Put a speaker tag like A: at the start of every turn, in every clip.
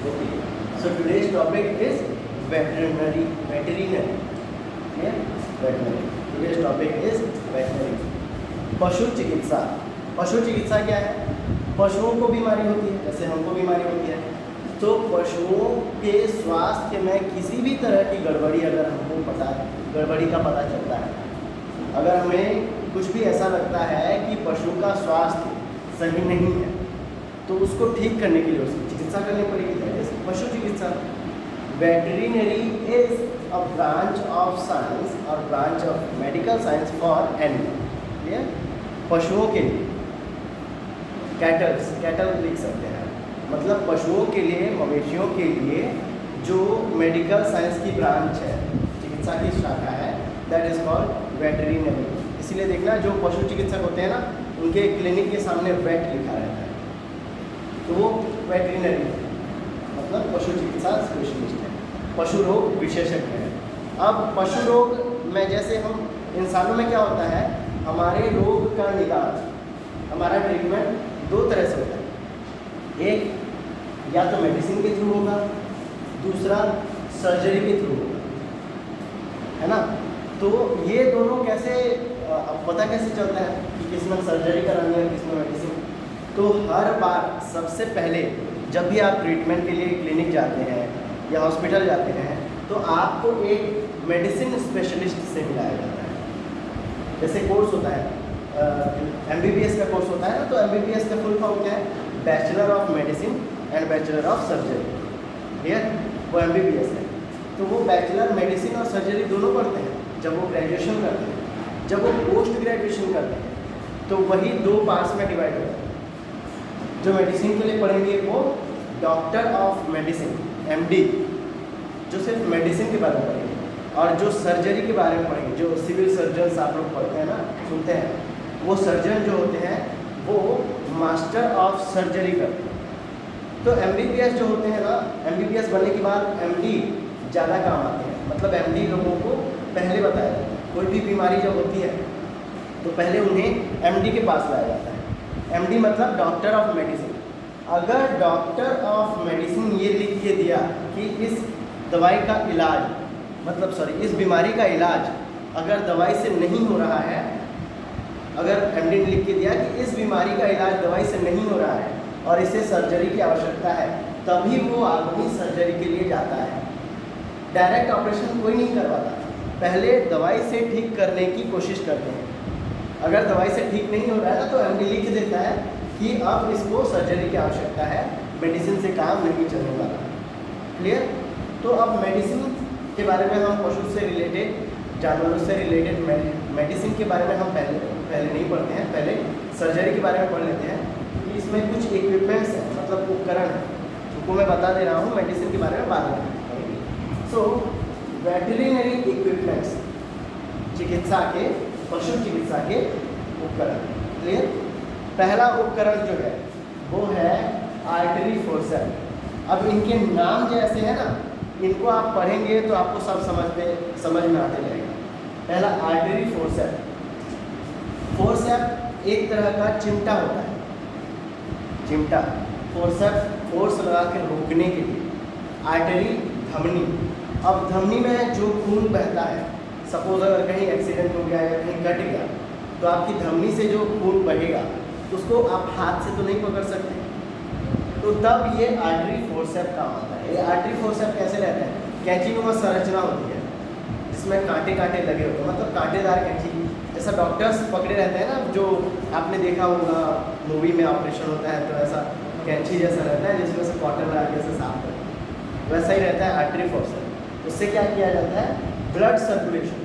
A: Okay. So today's topic is veterinary. Veterinary. Yeah? Veterinary. Today's topic is veterinary. पशु चिकित्सा. पशु चिकित्सा क्या है? पशुओं को बीमारी होती है, जैसे हमको बीमारी होती है. तो पशुओं के स्वास्थ्य में किसी भी तरह की गड़बड़ी अगर हमको गड़बड़ी का पता चलता है, अगर हमें कुछ भी ऐसा लगता है कि पशु का स्वास्थ्य सही नहीं है, तो उसको ठीक करने के लिए उसकी चिकित्सा करनी पड़ेगी. जैसे पशु चिकित्सा. Veterinary is a branch of science और branch of medical science for animal. पशुओं के लिए कैटल लिख सकते हैं, मतलब पशुओं के लिए, मवेशियों के लिए जो मेडिकल साइंस की ब्रांच है, चिकित्सा की शाखा है, दैट इज कॉल्ड वेटरिनरी. इसीलिए देखना, जो पशु चिकित्सक होते हैं ना, उनके क्लिनिक के सामने वेट लिखा रहता है, तो वो वेटरिनरी मतलब पशु चिकित्सा स्पेशलिस्ट है, पशु रोग विशेषज्ञ है. अब पशु रोग में जैसे हम इंसानों में क्या होता है, हमारे रोग का निदान, हमारा ट्रीटमेंट दो तरह से होता है. एक या तो मेडिसिन के थ्रू होगा, दूसरा सर्जरी के थ्रू होगा, है ना. तो ये दोनों कैसे पता कैसे चलता है कि किसमें सर्जरी करानी है, किसमें मेडिसिन. तो हर बार सबसे पहले जब भी आप ट्रीटमेंट के लिए क्लिनिक जाते हैं या हॉस्पिटल जाते हैं, तो आपको एक मेडिसिन स्पेशलिस्ट से मिलाया जाता है. जैसे कोर्स होता है, MBBS का कोर्स होता है ना, तो MBBS का फुल फॉर्म क्या है? Bachelor of medicine and bachelor of surgery. Clear? वो MBBS है. तो वो बैचलर मेडिसिन और सर्जरी दोनों पढ़ते हैं जब वो ग्रेजुएशन करते हैं. जब वो पोस्ट ग्रेजुएशन करते हैं तो वही दो पार्ट्स में डिवाइड होता है. जो मेडिसिन के लिए पढ़ेंगे वो डॉक्टर ऑफ मेडिसिन MD, जो सिर्फ मेडिसिन के बारे में पढ़ेंगे, और जो सर्जरी के बारे में पढ़ेंगे, जो सिविल सर्जन आप लोग पढ़ते हैं ना, सुनते हैं, वो सर्जन जो होते हैं वो मास्टर ऑफ सर्जरी करते हैं. तो MBBS जो होते हैं ना, MBBS बनने के बाद MD ज़्यादा काम आते हैं. मतलब MD लोगों को पहले बताया जाता है, कोई भी बीमारी जब होती है तो पहले उन्हें MD के पास लाया जाता है. MD मतलब डॉक्टर ऑफ मेडिसिन. अगर डॉक्टर ऑफ मेडिसिन ये लिख के दिया कि इस दवाई का इलाज, मतलब इस बीमारी का इलाज अगर दवाई से नहीं हो रहा है, अगर MD ने लिख के दिया कि इस बीमारी का इलाज दवाई से नहीं हो रहा है और इसे सर्जरी की आवश्यकता है, तभी वो आदमी सर्जरी के लिए जाता है. डायरेक्ट ऑपरेशन कोई नहीं करवाता, पहले दवाई से ठीक करने की कोशिश करते हैं. अगर दवाई से ठीक नहीं हो रहा है ना, तो MD लिख देता है कि अब इसको सर्जरी की आवश्यकता है, मेडिसिन से काम नहीं चलने वाला. क्लियर? तो अब मेडिसिन के बारे में हम पशु से रिलेटेड, जानवरों से रिलेटेड मेडिसिन के बारे में हम पहले नहीं पढ़ते हैं, पहले सर्जरी के बारे में पढ़ लेते हैं. इसमें कुछ इक्विपमेंट्स हैं, मतलब उपकरण हैं, उनको मैं बता दे रहा हूँ, मेडिसिन के बारे में बाद में पढ़ेंगे. सो वेटरिनरी इक्विपमेंट्स, चिकित्सा के, पशु चिकित्सा के उपकरण. क्लियर? पहला उपकरण जो है वो है आर्टरी फोर्सेप्स. अब इनके नाम जैसे है ना, इनको आप पढ़ेंगे तो आपको सब समझ में आते जाएगा. पहला आर्टरी फोर्सेप्स. फोर्सेप्स एक तरह का चिमटा होता है, चिमटा. फोर्सेप्स फोर्स लगा के रोकने के लिए. आर्टरी धमनी. अब धमनी में जो खून बहता है, सपोज अगर कहीं एक्सीडेंट हो गया या कहीं कट गया, तो आपकी धमनी से जो खून बहेगा उसको आप हाथ से तो नहीं पकड़ सकते, तो तब ये आर्टरी फोर्सेप्स काम आता है. ये आर्टरी फोर्सेप्स कैसे रहते हैं? कैंचीनुमा संरचना होती है जिसमें कांटे लगे होते हैं, मतलब कांटेदार कैंची, जैसा डॉक्टर्स पकड़े रहते हैं ना, जो आपने देखा होगा मूवी में ऑपरेशन होता है तो ऐसा कैंची जैसा रहता है जिसमें से कॉटन लगा के साफ करते हैं, वैसा ही रहता है आर्टरी फोर्सेप्स. उससे क्या किया जाता है? ब्लड सर्कुलेशन,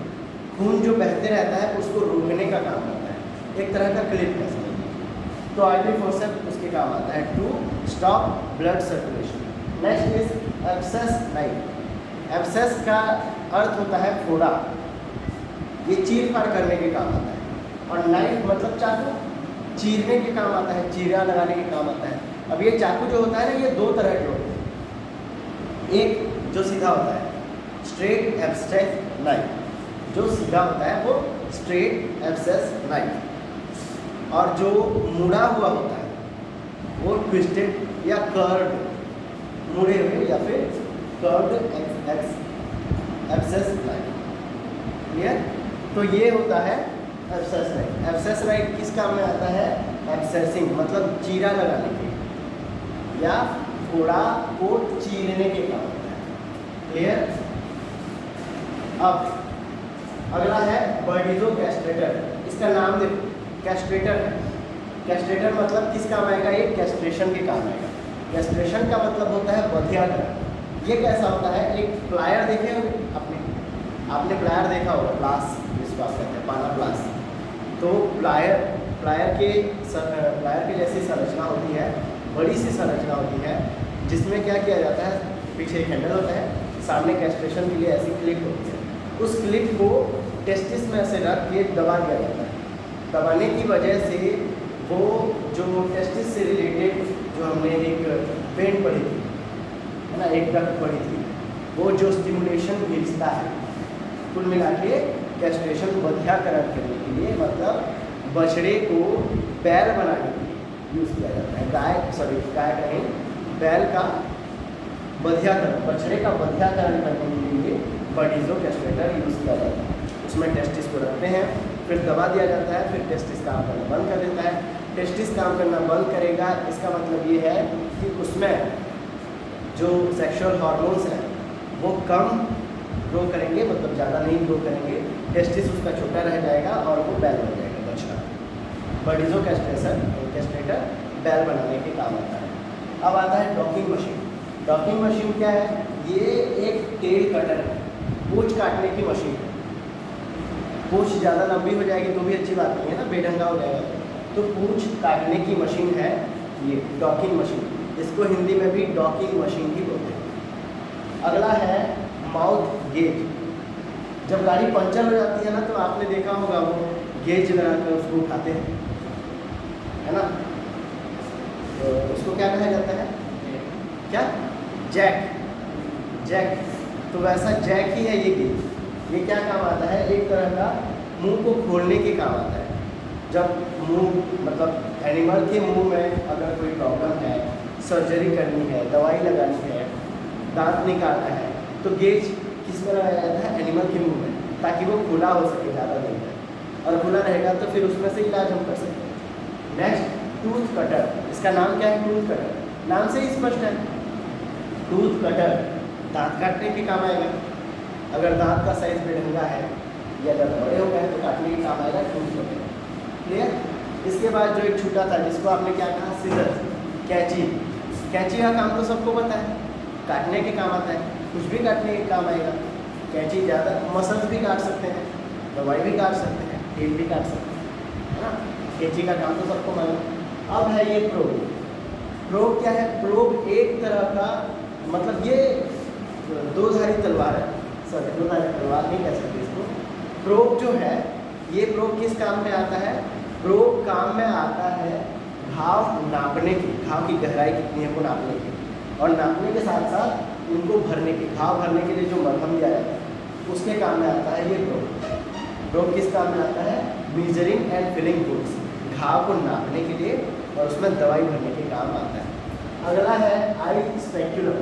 A: खून जो बहते रहता है उसको रोकने का काम करता है, एक तरह का क्लिप है. तो आर्टरी फोर्सेप्स उसके काम आता है to stop blood circulation. Next is abscess knife. Abscess का अर्थ होता है फोड़ा, ये चीर फाड़ करने के काम आता है. और नाइफ मतलब चाकू, चीरने के काम आता है, चीरा लगाने के काम आता है. अब ये चाकू जो होता है ना, ये दो तरह के होते हैं. एक जो सीधा होता है, स्ट्रेट एब्सेस नाइफ, जो सीधा होता है वो स्ट्रेट एब्सेस नाइफ, और जो मुड़ा हुआ होता है वो ट्विस्टेड या कर्व्ड मुड़े हुए या फिर कर्व्ड एब्सेस लाइन। क्लियर? तो ये होता है एब्सेस राइट। एब्सेस राइट किस काम में आता है? एब्सेसिंग मतलब चीरा लगाने के या फोड़ा को चीरने के काम आता है। क्लियर? अब अगला है बर्डिज़ो कैस्ट्रेटर। इसका नाम देखो, कैस्ट्रेटर है। कैस्ट्रेटर मतलब किस काम आएगा? ये कैस्ट्रेशन के काम आएगा। कैस्ट्रेशन का मतलब होता है बधियाकरण। ये कैसा होता है? एक प्लायर देखे होंगे आपने प्लायर देखा होगा, प्लास जिसको आप कहते हैं, पाना प्लास। तो प्लायर के जैसी संरचना होती है, बड़ी सी संरचना होती है, जिसमें क्या किया जाता है? पीछे एक हैंडल होता है, सामने कैस्ट्रेशन के लिए ऐसी क्लिप होती है। उस क्लिप को टेस्टिस में ऐसे रख के दबा दिया जाता है। दबाने की वजह से वो जो टेस्टिस से रिलेटेड जो हमने एक पेन पढ़ी थी, है ना, एक डक्ट पढ़ी थी, वो जो स्टिमुलेशन भेजता है, कुल मिला के कैस्ट्रेशन बधियाकरण करने के लिए, मतलब बछड़े को बैल बनाने के लिए यूज़ किया जाता है। गाय कहें, बैल का बधियाकरण, बछड़े का बधियाकरण करने के लिए बर्डिज़ो कैस्ट्रेटर यूज़ किया जाता है। उसमें टेस्टिस को रखते हैं, फिर दबा दिया जाता है, फिर टेस्टिस काम करना बंद कर देता है। टेस्टिस काम करना बंद करेगा, इसका मतलब ये है कि उसमें जो सेक्सुअल हार्मोन्स हैं वो कम ग्रो करेंगे, मतलब ज़्यादा नहीं ग्रो करेंगे, टेस्टिस उसका छोटा रह जाएगा और वो बैल बन जाएगा बछड़ा। बर्डिज़ो कैस्ट्रेटर बैल बनाने के काम आता है। अब आता है डॉकिंग मशीन। डॉकिंग मशीन क्या है? ये एक टेल कटर है, पूँछ काटने की मशीन है। पूँछ ज़्यादा लंबी हो जाएगी तो भी अच्छी बात नहीं है ना, बेढंगा हो जाएगा, तो पूँछ काटने की मशीन है ये डॉकिंग मशीन। इसको हिंदी में भी डॉकिंग मशीन ही बोलते हैं। अगला है माउथ गेज। जब गाड़ी पंचर हो जाती है ना, तो आपने देखा होगा वो गेज लगा कर उसको उठाते हैं, है ना, तो उसको क्या कहा जाता है? क्या? जैक। तो वैसा जैक ही है ये गेज। ये क्या काम आता है? एक तरह का मुंह को खोलने के काम आता है। जब मुंह, मतलब एनिमल के मुंह में अगर कोई प्रॉब्लम है, सर्जरी करनी है, दवाई लगानी है, दांत निकालना है, तो गेज किस में लगाया जाता है? एनिमल के मुंह में, ताकि वो खुला हो सके ज़्यादा देर तक, और खुला रहेगा तो फिर उसमें से इलाज हम कर सकते हैं। Next tooth cutter. इसका नाम क्या है? Tooth cutter. नाम से ही स्पष्ट है, टूथ कटर दांत काटने के काम आएगा। अगर दांत का साइज बेढंगा है या ज़्यादा बड़े हो गए तो काटने के काम आएगा टूथ कटर। क्लियर? इसके बाद जो एक छूटा था जिसको आपने क्या कहा? सीजर, कैंची। कैंची का काम तो सबको पता है, काटने के काम आता है, कुछ भी काटने के काम आएगा। कैंची ज़्यादा मसल्स भी काट सकते हैं, दवाई भी काट सकते हैं, तेल भी काट सकते हैं, है ना। कैंची का काम तो सबको मालूम। अब है ये प्रोब। प्रोब क्या है? प्रोब एक तरह का, मतलब ये दो-धारी तलवार है, सॉरी दो-धारी तलवार नहीं कह सकते इसको। प्रोब जो है, ये प्रोब किस काम में आता है? प्रोब काम में आता है घाव नापने की, घाव की गहराई कितनी है वो नापने की, और नापने के साथ साथ उनको भरने के, घाव भरने के लिए जो मरहम दिया जाता है उसके काम में आता है ये प्रोब। प्रोब किस काम में आता है? मेजरिंग एंड फिलिंग वुंड्स, घाव को नापने के लिए और उसमें दवाई भरने के काम आता है। अगला है आई स्पेक्यूलम।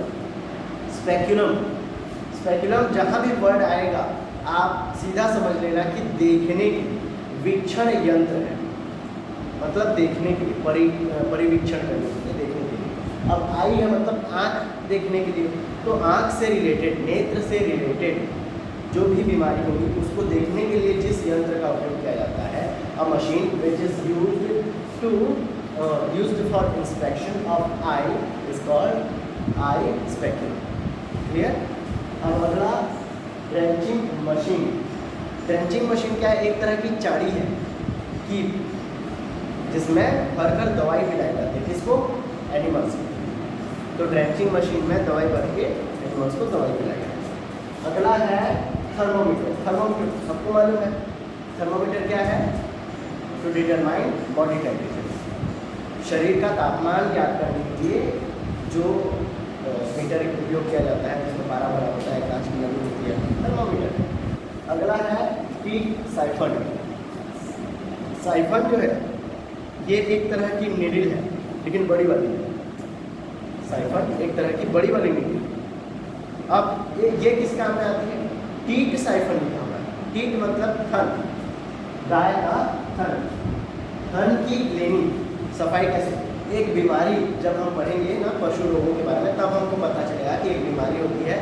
A: स्पेक्यूलम जहाँ भी वर्ड आएगा आप सीधा समझ लेना कि देखने के लिए, वीक्षण यंत्र है, मतलब देखने के लिए, परिवीक्षण करने के लिए, देखने के लिए। अब आई है मतलब आँख देखने के लिए, तो आँख से रिलेटेड, नेत्र से रिलेटेड जो भी बीमारी होगी उसको देखने के लिए जिस यंत्र का उपयोग किया जाता है, a machine which is used for inspection of eye is called eye speculum. Clear? अब अगला ड्रेंचिंग मशीन। ड्रेंचिंग मशीन क्या है? एक तरह की चाड़ी है कि जिसमें भरकर दवाई पिलाई जाती है। किसको? एनिमल्स को। तो ड्रेंचिंग मशीन में दवाई भर के एनिमल्स को दवाई पिलाई जाती है। अगला है थर्मोमीटर। थर्मोमीटर सबको मालूम है। थर्मोमीटर क्या है? टू डिटरमाइन बॉडी टेम्परेचर, शरीर का तापमान ज्ञात करने के लिए जो मीटर उपयोग किया जाता है, जिसमें पारा भरा होता है, कांच की नली होती है, थर्मोमीटर। अगला है पीक साइफन। साइफन जो है ये एक तरह की निडिल है, लेकिन बड़ी वाली है। साइफन एक तरह की बड़ी वाली नीडल। अब ये किस काम में आती है? टीट साइफन लिखा हुआ है। टीट मतलब थन, गाय का थन। थन की क्लीनिंग, सफाई कैसे? एक बीमारी जब हम पढ़ेंगे ना पशु रोगों के बारे में, तब हमको पता चलेगा कि एक बीमारी होती है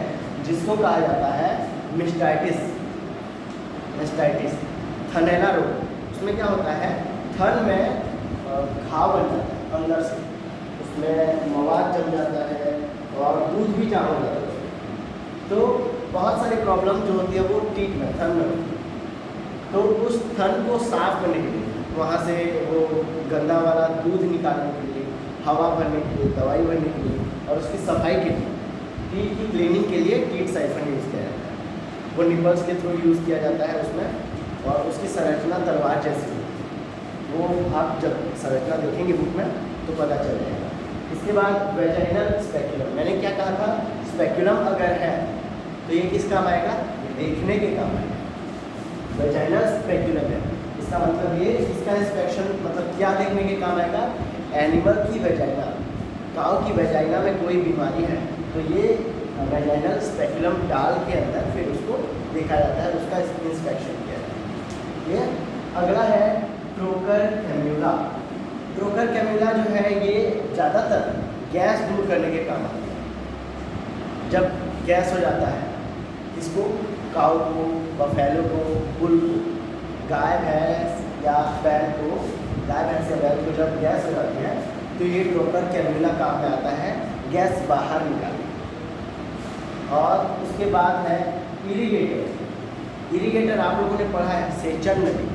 A: जिसको कहा जाता है मेस्टाइटिस। मेस्टाइटिस थनैला रोग। उसमें क्या होता है, थन में घाव बन जाता है अंदर से, उसमें मवाद जम जाता है और दूध भी जाम हो जाता है उसमें। तो बहुत सारी प्रॉब्लम जो होती है वो टीट में, थन में होती है। तो उस थन को साफ करने के लिए, वहाँ से वो गंदा वाला दूध निकालने के लिए, हवा भरने के लिए, दवाई भरने के लिए और उसकी सफाई के लिए, टीट की क्लीनिंग के लिए टीट साइफन यूज़ किया जाता है। वो निपल्स के थ्रू यूज़ किया जाता है उसमें, और उसकी संरचना तलवार जैसी है। वो आप जब संरचना देखेंगे बुक में तो पता चल जाएगा। इसके बाद वेजाइनल स्पेक्युलम। मैंने क्या कहा था, स्पेक्युलम अगर है तो ये किस काम आएगा? देखने के काम आएगा। वेजाइनल स्पेक्युलम है, इसका मतलब ये, इसका इंस्पेक्शन मतलब क्या देखने के काम आएगा? एनिमल की वेजाइना, काऊ की वेजाइना में कोई बीमारी है तो ये वेजाइनल स्पेक्युलम डाल के अंदर फिर उसको देखा जाता है, उसका इंस्पेक्शन किया जाता है। ये अगला है ट्रोकर कैम्यूला। ट्रोकर कैम्यूला जो है ये ज़्यादातर गैस दूर करने के काम आता है। जब गैस हो जाता है, इसको काऊ को, बफेलो को, बुल को, गाय भैंस या बैल को, गाय भैंस या बैल को जब गैस हो जाती है तो ये ट्रोकर कैम्यूला काम में आता है, गैस बाहर निकालने। और उसके बाद है इरिगेटर। इरिगेटर आप लोगों ने पढ़ा है, सेचन नदी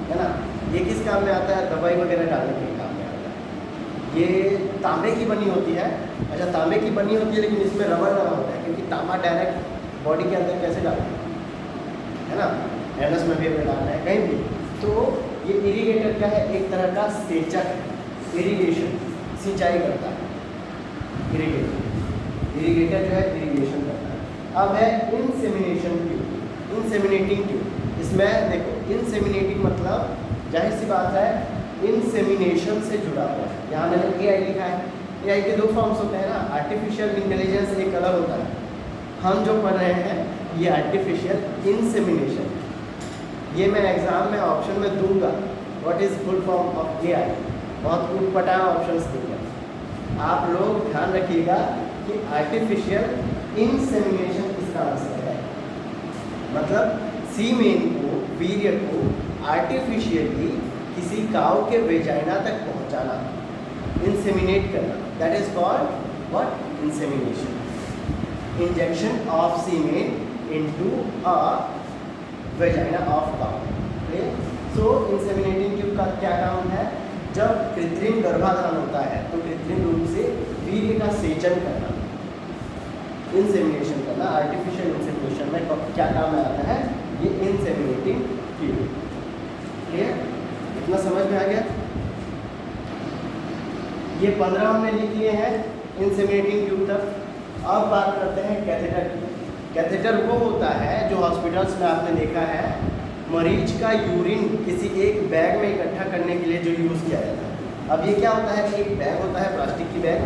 A: है ना, ये किस काम में आता है? दवाई वगैरह डालने के काम में आता है। ये तांबे की बनी होती है। अच्छा, तांबे की बनी होती है लेकिन इसमें रबर लगा होता है, क्योंकि तांबा डायरेक्ट बॉडी के अंदर कैसे डालते है ना, एनस में भी हमें डालना है कहीं भी। तो ये इरिगेटर क्या है? एक तरह का सेचक है, इरिगेशन, सिंचाई करता है इरिगेटर। इरिगेटर जो है इरिगेशन करता है। अब है इंसेमिनेशन ट्यूब, इंसेमिनेटिंग ट्यूब। इसमें देखो, इंसेमिनेटिंग मतलब जाहिर सी बात है इंसेमिनेशन से जुड़ा हुआ है। यहाँ मैंने AI लिखा है। AI के दो फॉर्म्स होते हैं ना, आर्टिफिशियल इंटेलिजेंस एक अलग होता है, हम जो पढ़ रहे हैं ये आर्टिफिशियल इंसेमिनेशन। ये मैं एग्ज़ाम में ऑप्शन में दूंगा, what is full form of AI। बहुत उटपटा ऑप्शंस दूंगा, आप लोग ध्यान रखिएगा कि आर्टिफिशियल इंसेमिनेशन इसका आंसर है। मतलब सीमेन को, वीर्य को आर्टिफिशियली किसी काऊ के वेजाइना तक पहुंचाना, इंसेमिनेट करना, that is called what? Insemination. Injection of semen into a vagina of cow. So inseminating tube का क्या काम है? जब कृत्रिम गर्भाधान होता है तो कृत्रिम रूप से वीर्य का सेचन करना, इंसेमिनेशन करना। आर्टिफिशियल इंसेमिनेशन में क्या काम में आता है? ये इंसेमिनेटिंग ट्यूब। क्लियर? इतना समझ में आ गया? ये 15 हमने लिख लिए हैं इंसेमिनेटिंग ट्यूब तक। अब बात करते हैं कैथेटर की। कैथेटर वो होता है जो हॉस्पिटल्स में आपने देखा है, मरीज का यूरिन किसी एक बैग में इकट्ठा करने के लिए जो यूज़ किया जाता है। अब ये क्या होता है? एक बैग होता है, प्लास्टिक की बैग,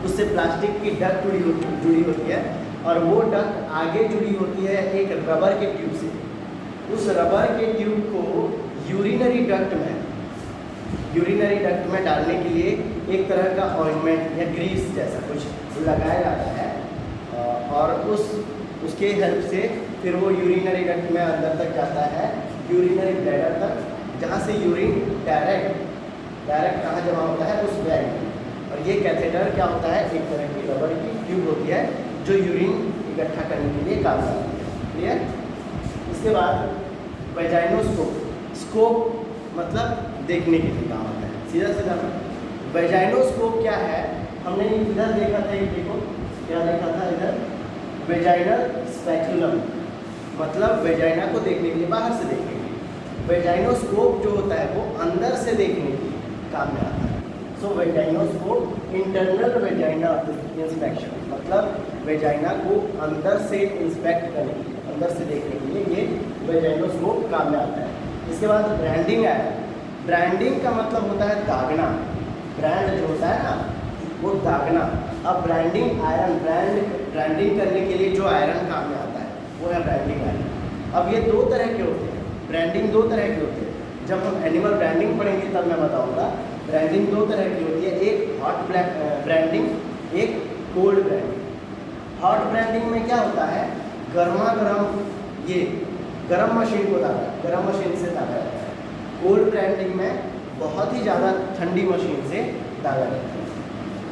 A: उससे प्लास्टिक की डक जुड़ी होती है और वो डक आगे जुड़ी होती है एक रबर के ट्यूब से। उस रबर के ट्यूब को यूरिनरी डक्ट में डालने के लिए एक तरह का ऑइंटमेंट या ग्रीस जैसा कुछ लगाया जाता है और उसके हेल्प से फिर वो यूरिनरी डक्ट में अंदर तक जाता है, यूरिनरी ब्लैडर तक, जहाँ से यूरिन डायरेक्ट कहाँ जमा होता है? उस बैग में। और ये कैथेटर क्या होता है? एक तरह की रबर की ट्यूब होती है जो यूरिन इकट्ठा करने के लिए काम आती है। क्लियर? इसके बाद वेजाइनोस्कोप। स्कोप मतलब देखने के लिए काम आता है, सीधा सीधा। वेजाइनोस्कोप क्या है? हमने इधर देखा था, ये देखो क्या देखा था इधर, वेजाइनल स्पेक्युलम, मतलब वेजाइना को देखने के लिए, बाहर से देखने के लिए। वेजाइनोस्कोप जो होता है वो अंदर से देखने के लिए काम में आता है। सो वेजाइनोस्कोप इंटरनल वेजाइना इंस्पेक्शन, मतलब वेजाइना को अंदर से इंस्पेक्ट करने के लिए, अंदर से देखने के लिए ये वेजाइनोस्कोप काम में आता है। इसके बाद ब्रांडिंग है। ब्रांडिंग का मतलब होता है दागना। ब्रांड जो होता है ना, वो दागना। अब ब्रांडिंग आयरन, ब्रांडिंग करने के लिए जो आयरन काम में आता है वो है ब्रांडिंग आयरन। अब ये दो तरह के होते हैं, ब्रांडिंग दो तरह की होती है। जब हम एनिमल ब्रांडिंग पढ़ेंगे तब मैं बताऊंगा। ब्रांडिंग दो तरह की होती है, एक हॉट ब्रांडिंग, एक कोल्ड ब्रांडिंग। हॉट ब्रांडिंग में क्या होता है, गर्मा गर्म ये गर्म मशीन को दागा, गर्म मशीन से दागा जाता है। कोल्ड ब्रांडिंग में बहुत ही ज़्यादा ठंडी मशीन से दागा जाता है।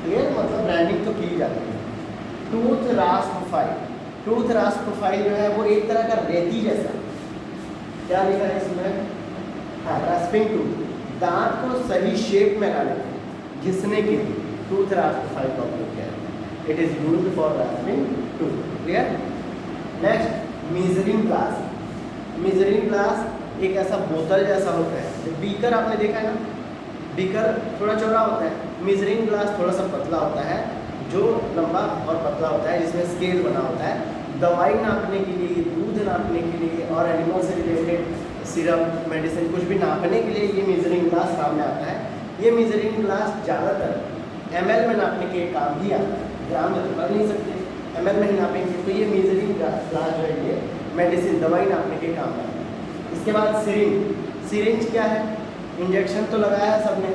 A: क्लियर, मतलब ब्रांडिंग तो की जाती है। टूथ रास्प फाइल, टूथ रास्प फाइल जो है वो एक तरह का रेती जैसा, क्या लिखा है इसमें, हाँ रास्पिंग टूथ, दांत को सही शेप में लाने के लिए, घिसने के लिए टूथ रास्प फाइल का उपयोग किया जाता है। It is used for rasping tooth. Clear. Next measuring glass. Measuring glass एक ऐसा बोतल जैसा होता है, बीकर आपने देखा है ना, बीकर थोड़ा चौड़ा होता है, मेजरिंग ग्लास थोड़ा सा पतला होता है, जो लंबा और पतला होता है, जिसमें स्केल बना होता है। दवाई नापने के लिए, दूध नापने के लिए और एनिमल से रिलेटेड सिरप, मेडिसिन कुछ भी नापने के लिए ये मेजरिंग ग्लास काम में आता है। ये मेजरिंग ग्लास ज़्यादातर ml में नापने के काम भी आता है, ग्राम में तो कर नहीं सकते, ml में ही नापेंगे। तो ये मेजरिंग ग्लास जो है ये मेडिसिन, दवाई नापने के काम आता है। इसके बाद सिरिंज। सिरिंज क्या है, इंजेक्शन तो लगाया है सबने,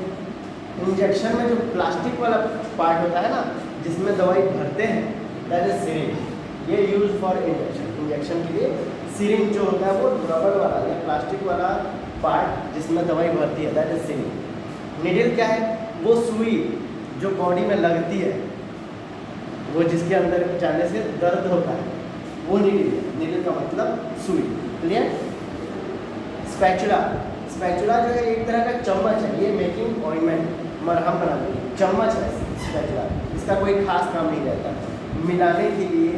A: इंजेक्शन में जो प्लास्टिक वाला पार्ट होता है ना जिसमें दवाई भरते हैं, दैट इज सिरिंज। ये यूज फॉर इंजेक्शन, इंजेक्शन के लिए। सिरिंज जो होता है वो रबड़ वाला या प्लास्टिक वाला पार्ट जिसमें दवाई भरती है, दैट इज सिरिंज। निडल क्या है, वो सुई जो बॉडी में लगती है, वो जिसके अंदर जाने से दर्द होता है, वो निडल है। निडल का मतलब सुई। क्लियर। स्पैचुला। स्पैचुला जो है एक तरह का चम्मच है, ये मेकिंग ऑइंटमेंट, मरहम बनाने के लिए चम्मच है स्पैचुला। इसका कोई खास काम नहीं रहता, मिलाने के लिए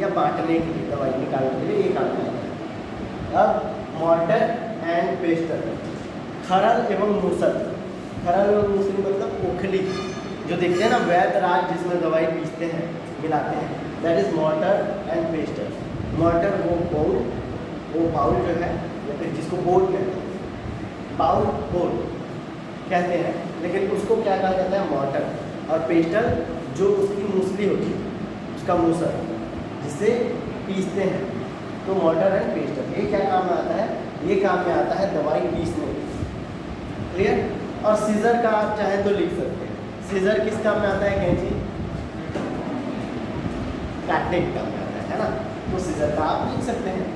A: या बांटने के लिए, दवाई निकालने के लिए ये काम आता है। अब मॉर्टर एंड पेस्टर, खरल एवं मूसल। खरल एवं मूसल मतलब ओखली जो देखते हैं ना वैद्य राज, जिसमें दवाई पीसते हैं, मिलाते हैं, that is mortar and Pasteur. Mortar वो बाउल जो है, या फिर जिसको बोल कहते हैं, बाउल बोल कहते हैं, लेकिन उसको क्या कहा जाता है, मॉर्टर। और पेस्टल जो उसकी मूसली होती है, उसका मूसल जिससे पीसते हैं, तो मॉर्टर एंड पेस्टल। ये क्या काम में आता है, ये काम में आता है दवाई पीसने। क्लियर। और सीजर का आप चाहे तो लिख सकते हैं। सीजर किस काम में आता है, कैंची काटने के काम में आता है ना, तो सीजर का आप लिख सकते हैं।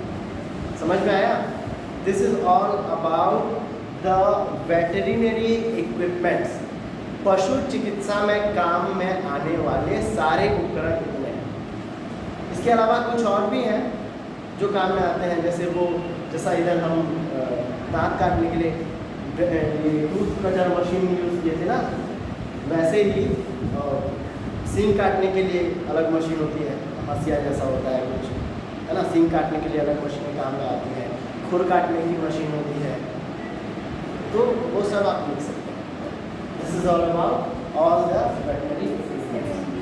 A: समझ में आया। This is all about the veterinary equipments. पशु चिकित्सा में काम में आने वाले सारे उपकरण कितने हैं। इसके अलावा कुछ और भी हैं जो काम में आते हैं, जैसे वो जैसा इधर हम दांत काटने के लिए टूथ कटर मशीन यूज़ किए थे ना, वैसे ही सींग काटने के लिए अलग मशीन होती है, हंसिया जैसा होता है कुछ, है ना, सींग काटने के लिए अलग मशीन काम में आती है, खुर काटने की मशीन होती है, तो वो सब आप लिख सकते हैं। This is all about all the veterinary equipments.